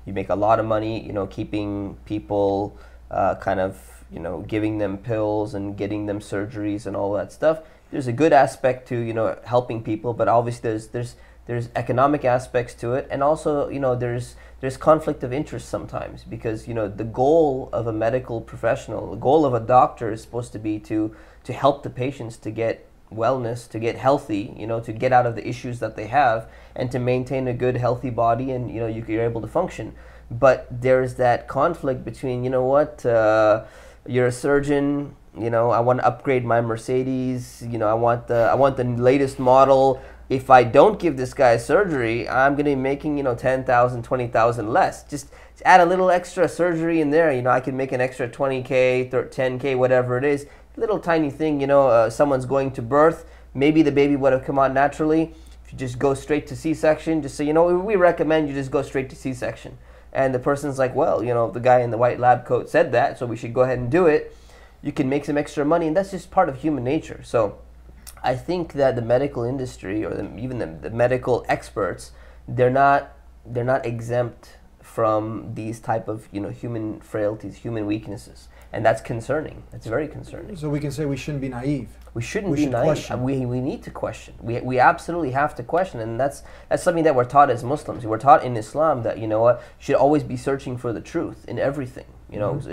You make a lot of money, keeping people kind of, giving them pills and getting them surgeries and all that stuff. There's a good aspect to, helping people, but obviously there's economic aspects to it, and also, there's conflict of interest sometimes, because, the goal of a medical professional, the goal of a doctor is supposed to be to help the patients to get wellness, to get healthy, to get out of the issues that they have, and to maintain a good, healthy body, and you're able to function. But there's that conflict between, you're a surgeon, I want to upgrade my Mercedes, I want the latest model. If I don't give this guy surgery, I'm going to be making, 10,000, 20,000 less. Just add a little extra surgery in there. I can make an extra 20K, 10K, whatever it is. Little tiny thing, someone's going to birth. Maybe the baby would have come out naturally. If you just go straight to C-section, just say, we recommend you just go straight to C-section. And the person's like, well, the guy in the white lab coat said that, so we should go ahead and do it. You can make some extra money, and that's just part of human nature. So I think that the medical industry, or even the medical experts, they're not exempt from these type of human frailties, human weaknesses, and that's concerning. That's very concerning. So we can say we shouldn't be naive. We shouldn't be naive. We need to question. We absolutely have to question, and that's something that we're taught as Muslims. We're taught in Islam that you should always be searching for the truth in everything.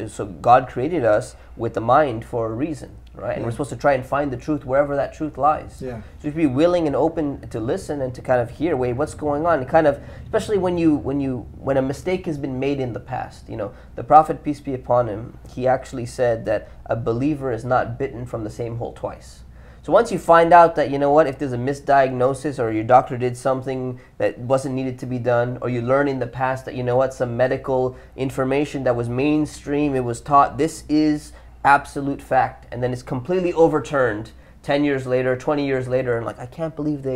So God created us with the mind for a reason, right? And we're supposed to try and find the truth wherever that truth lies. Yeah. So you should be willing and open to listen and to kind of hear, wait, what's going on? And kind of, especially when a mistake has been made in the past. The Prophet, peace be upon him, he actually said that a believer is not bitten from the same hole twice. So once you find out that, if there's a misdiagnosis, or your doctor did something that wasn't needed to be done, or you learn in the past that, some medical information that was mainstream, it was taught, this is absolute fact, and then it's completely overturned 10 years later, 20 years later, and I can't believe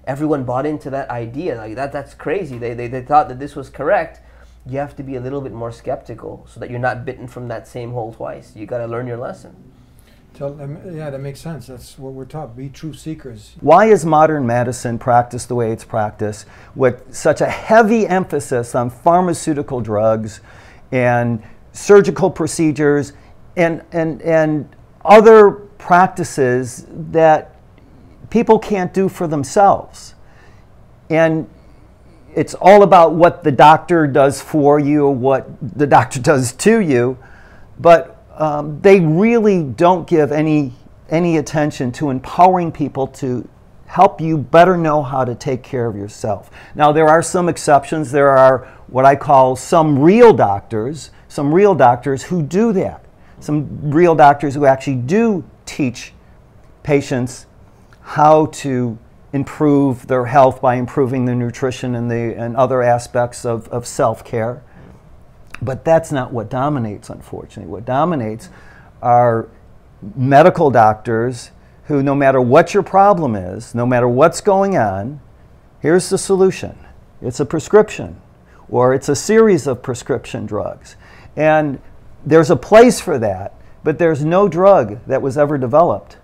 everyone bought into that idea. That's crazy. They thought that this was correct. You have to be a little bit more skeptical so that you're not bitten from that same hole twice. You got to learn your lesson. Yeah, that makes sense. That's what we're taught. Be true seekers. Why is modern medicine practiced the way it's practiced, with such a heavy emphasis on pharmaceutical drugs and surgical procedures and other practices that people can't do for themselves? And it's all about what the doctor does for you, what the doctor does to you, but they really don't give any attention to empowering people to help you better know how to take care of yourself. Now, there are some exceptions. There are what I call some real doctors who do that. Some real doctors who actually do teach patients how to improve their health by improving their nutrition and other aspects of self-care. But that's not what dominates, unfortunately. What dominates are medical doctors who, no matter what your problem is, no matter what's going on, here's the solution. It's a prescription, or it's a series of prescription drugs. And there's a place for that, but there's no drug that was ever developed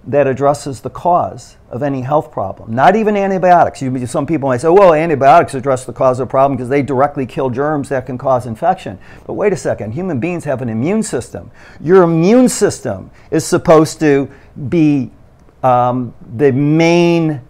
that addresses the cause of any health problem. Not even antibiotics. Some people might say, well, antibiotics address the cause of the problem because they directly kill germs that can cause infection. But wait a second, human beings have an immune system. Your immune system is supposed to be the main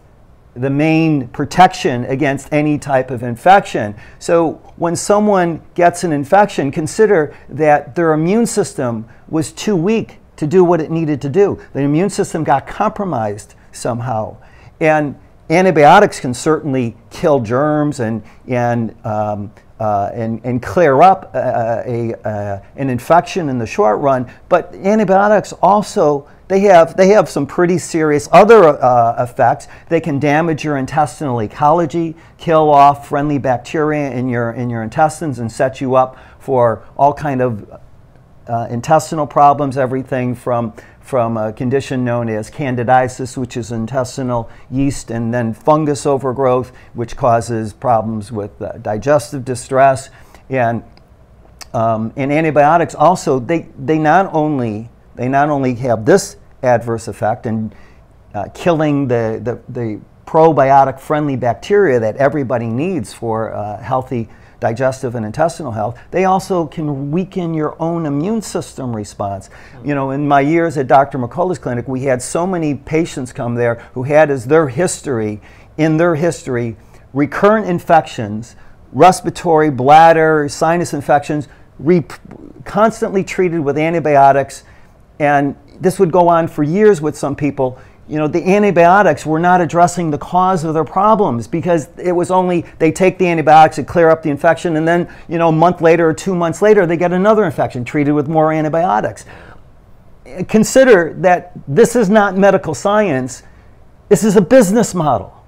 protection against any type of infection. So when someone gets an infection, consider that their immune system was too weak to do what it needed to do. The immune system got compromised somehow. And antibiotics can certainly kill germs and clear up an infection in the short run, but antibiotics also, they have some pretty serious other effects. They can damage your intestinal ecology, kill off friendly bacteria in your intestines, and set you up for all kind of intestinal problems, everything from a condition known as candidiasis, which is intestinal yeast, and then fungus overgrowth, which causes problems with digestive distress. And antibiotics also, they not only have this adverse effect in killing the probiotic friendly bacteria that everybody needs for healthy digestive and intestinal health, they also can weaken your own immune system response. You know, in my years at Dr. McCullough's clinic, we had so many patients come there who had as their history, recurrent infections, respiratory, bladder, sinus infections, constantly treated with antibiotics, and this would go on for years with some people. You know, the antibiotics were not addressing the cause of their problems, because it was only they take the antibiotics to clear up the infection, and then, you know, a month later or 2 months later they get another infection treated with more antibiotics. Consider that this is not medical science, this is a business model.